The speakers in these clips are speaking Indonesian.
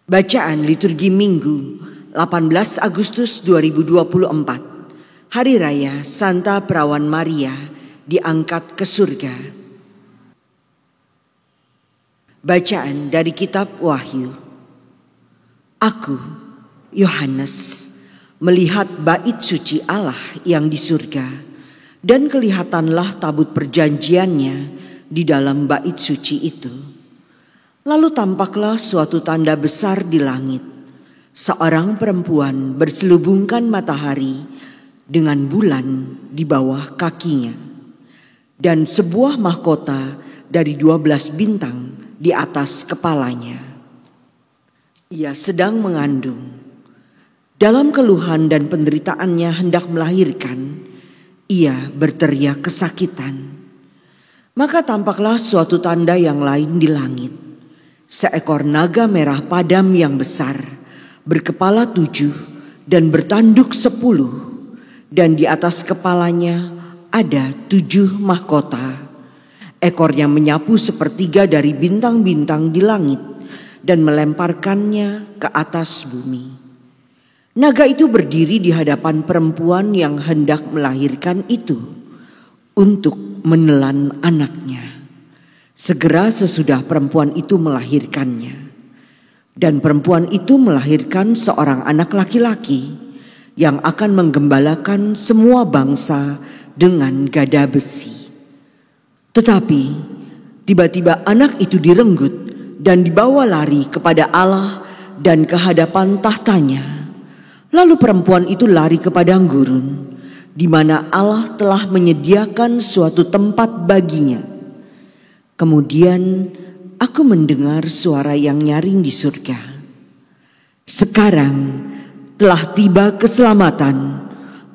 Bacaan liturgi Minggu 18 Agustus 2024, Hari Raya Santa Perawan Maria diangkat ke surga. Bacaan dari kitab Wahyu. Aku, Yohanes, melihat bait suci Allah yang di surga, dan kelihatanlah tabut perjanjiannya di dalam bait suci itu. Lalu tampaklah suatu tanda besar di langit, seorang perempuan berselubungkan matahari dengan bulan di bawah kakinya, dan sebuah mahkota dari 12 bintang di atas kepalanya. Ia sedang mengandung. Dalam keluhan dan penderitaannya hendak melahirkan, ia berteriak kesakitan. Maka tampaklah suatu tanda yang lain di langit. Seekor naga merah padam yang besar, berkepala 7 dan bertanduk 10, dan di atas kepalanya ada 7 mahkota. Ekornya menyapu sepertiga dari bintang-bintang di langit dan melemparkannya ke atas bumi. Naga itu berdiri di hadapan perempuan yang hendak melahirkan itu untuk menelan anaknya. Segera sesudah perempuan itu melahirkannya, dan perempuan itu melahirkan seorang anak laki-laki yang akan menggembalakan semua bangsa dengan gada besi. Tetapi tiba-tiba anak itu direnggut dan dibawa lari kepada Allah dan ke hadapan tahtanya. Lalu perempuan itu lari ke padang gurun, di mana Allah telah menyediakan suatu tempat baginya. Kemudian aku mendengar suara yang nyaring di surga. Sekarang telah tiba keselamatan,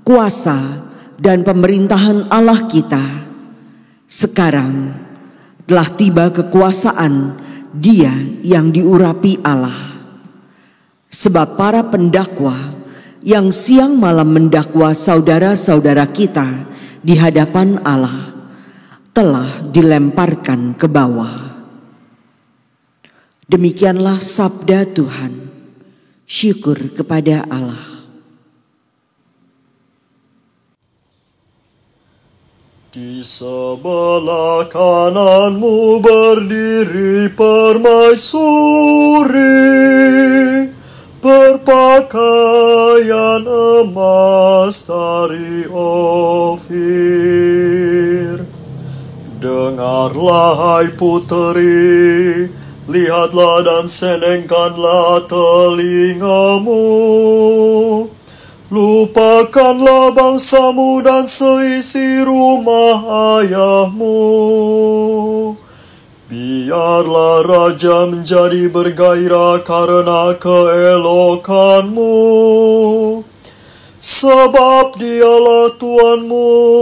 kuasa dan pemerintahan Allah kita. Sekarang telah tiba kekuasaan Dia yang diurapi Allah. Sebab para pendakwa yang siang malam mendakwa saudara-saudara kita di hadapan Allah telah dilemparkan ke bawah. Demikianlah sabda Tuhan. Syukur kepada Allah. Di sebelah kananmu berdiri permaisuri, berpakaian emas dari Ofir. Dengarlah hai puteri, lihatlah dan senengkanlah telingamu. Lupakanlah bangsamu dan seisi rumah ayahmu. Biarlah raja menjadi bergairah karena keelokanmu, sebab dialah Tuanmu.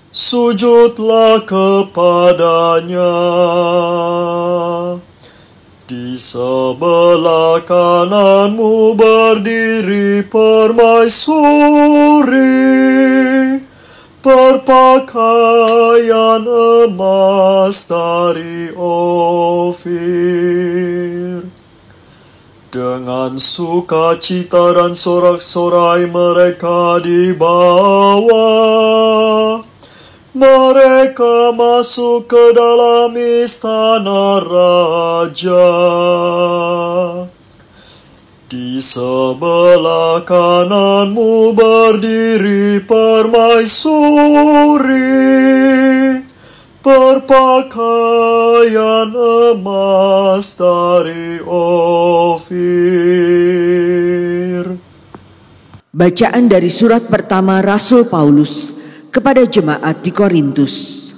Sujudlah kepadanya. Di sebelah kananmu berdiri permaisuri, berpakaian emas dari Ofir. Dengan sukacita dan sorak-sorai mereka dibawa. Mereka masuk ke dalam istana raja. Di sebelah kananmu berdiri permaisuri, berpakaian emas dari Ofir. Bacaan dari surat pertama Rasul Paulus kepada jemaat di Korintus.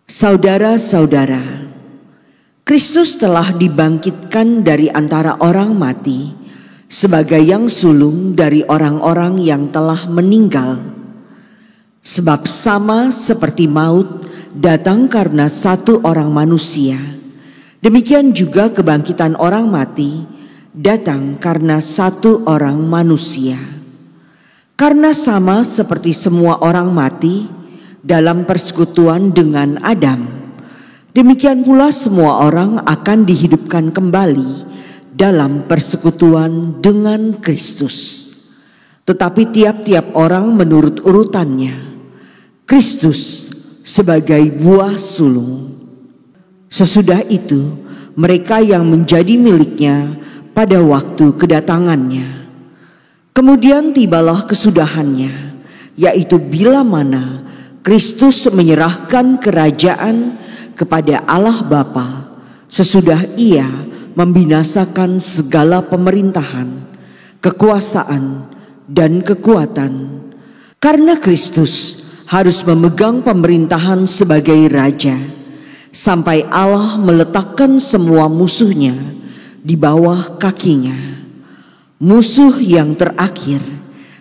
Saudara-saudara, Kristus telah dibangkitkan dari antara orang mati sebagai yang sulung dari orang-orang yang telah meninggal. Sebab sama seperti maut datang karena satu orang manusia, demikian juga kebangkitan orang mati datang karena satu orang manusia. Karena sama seperti semua orang mati dalam persekutuan dengan Adam, demikian pula semua orang akan dihidupkan kembali dalam persekutuan dengan Kristus. Tetapi tiap-tiap orang menurut urutannya. Kristus sebagai buah sulung. Sesudah itu mereka yang menjadi miliknya pada waktu kedatangannya. Kemudian tibalah kesudahannya, yaitu bila mana Kristus menyerahkan kerajaan kepada Allah Bapa sesudah ia membinasakan segala pemerintahan, kekuasaan, dan kekuatan. Karena Kristus harus memegang pemerintahan sebagai raja sampai Allah meletakkan semua musuhnya di bawah kakinya. Musuh yang terakhir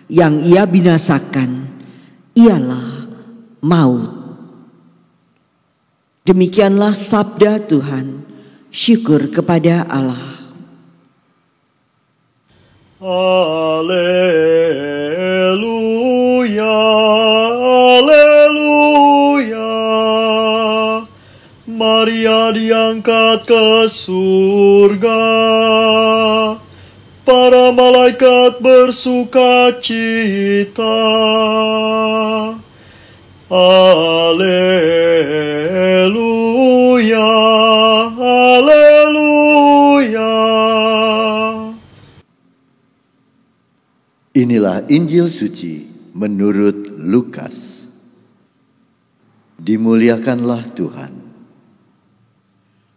yang ia binasakan ialah maut. Demikianlah sabda Tuhan. Syukur kepada Allah. Haleluya, haleluya. Maria diangkat ke surga. Para malaikat bersuka cita. Haleluya, haleluya. Inilah Injil suci menurut Lukas. Dimuliakanlah Tuhan.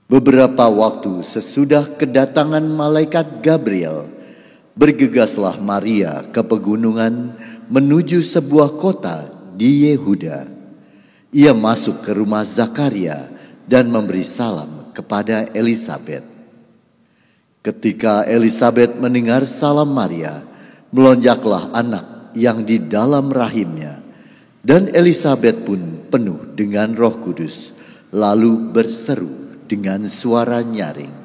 Beberapa waktu sesudah kedatangan malaikat Gabriel, bergegaslah Maria ke pegunungan menuju sebuah kota di Yehuda. Ia masuk ke rumah Zakaria dan memberi salam kepada Elisabet. Ketika Elisabet mendengar salam Maria, melonjaklah anak yang di dalam rahimnya, dan Elisabet pun penuh dengan Roh Kudus, lalu berseru dengan suara nyaring,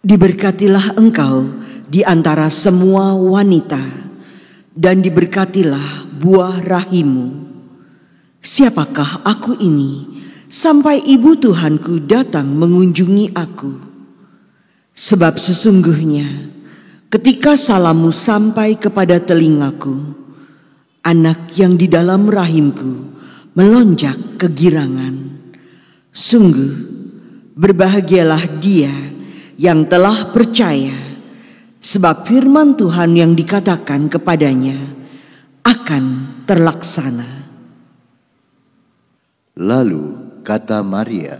Diberkatilah engkau di antara semua wanita, dan diberkatilah buah rahimmu. Siapakah aku ini sampai ibu Tuhanku datang mengunjungi aku? Sebab sesungguhnya ketika salammu sampai kepada telingaku, anak yang di dalam rahimku melonjak kegirangan. Sungguh berbahagialah dia yang telah percaya, sebab firman Tuhan yang dikatakan kepadanya akan terlaksana. Lalu kata Maria,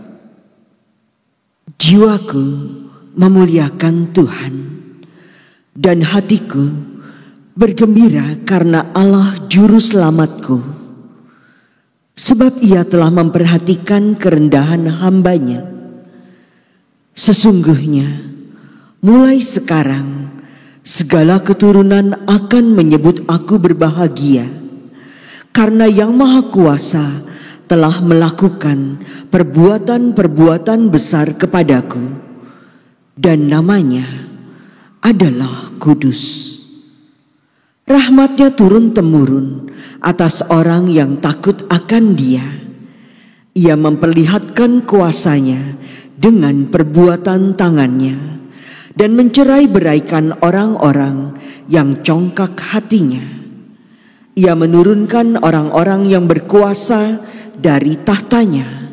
Jiwaku memuliakan Tuhan, dan hatiku bergembira karena Allah Juru Selamatku, sebab ia telah memperhatikan kerendahan hamba-Nya. Sesungguhnya mulai sekarang segala keturunan akan menyebut aku berbahagia, karena Yang Maha Kuasa telah melakukan perbuatan-perbuatan besar kepadaku, dan namanya adalah kudus. Rahmat-Nya turun-temurun atas orang yang takut akan Dia. Ia memperlihatkan kuasa-Nya dengan perbuatan tangan-Nya, dan mencerai-beraikan orang-orang yang congkak hatinya. Ia menurunkan orang-orang yang berkuasa dari tahtanya,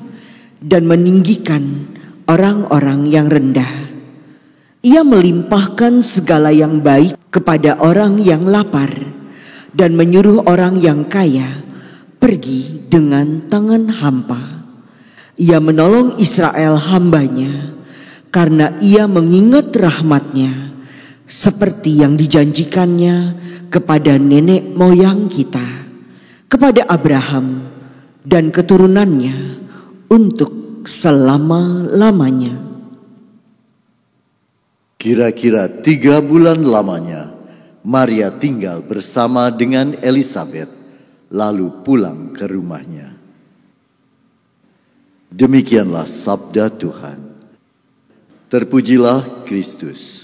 dan meninggikan orang-orang yang rendah. Ia melimpahkan segala yang baik kepada orang yang lapar, dan menyuruh orang yang kaya pergi dengan tangan hampa. Ia menolong Israel hamba-Nya, karena ia mengingat rahmat-Nya seperti yang dijanjikannya kepada nenek moyang kita, kepada Abraham dan keturunannya untuk selama-lamanya. kira-kira 3 bulan lamanya, Maria tinggal bersama dengan Elisabet, lalu pulang ke rumahnya. Demikianlah sabda Tuhan. Terpujilah Kristus.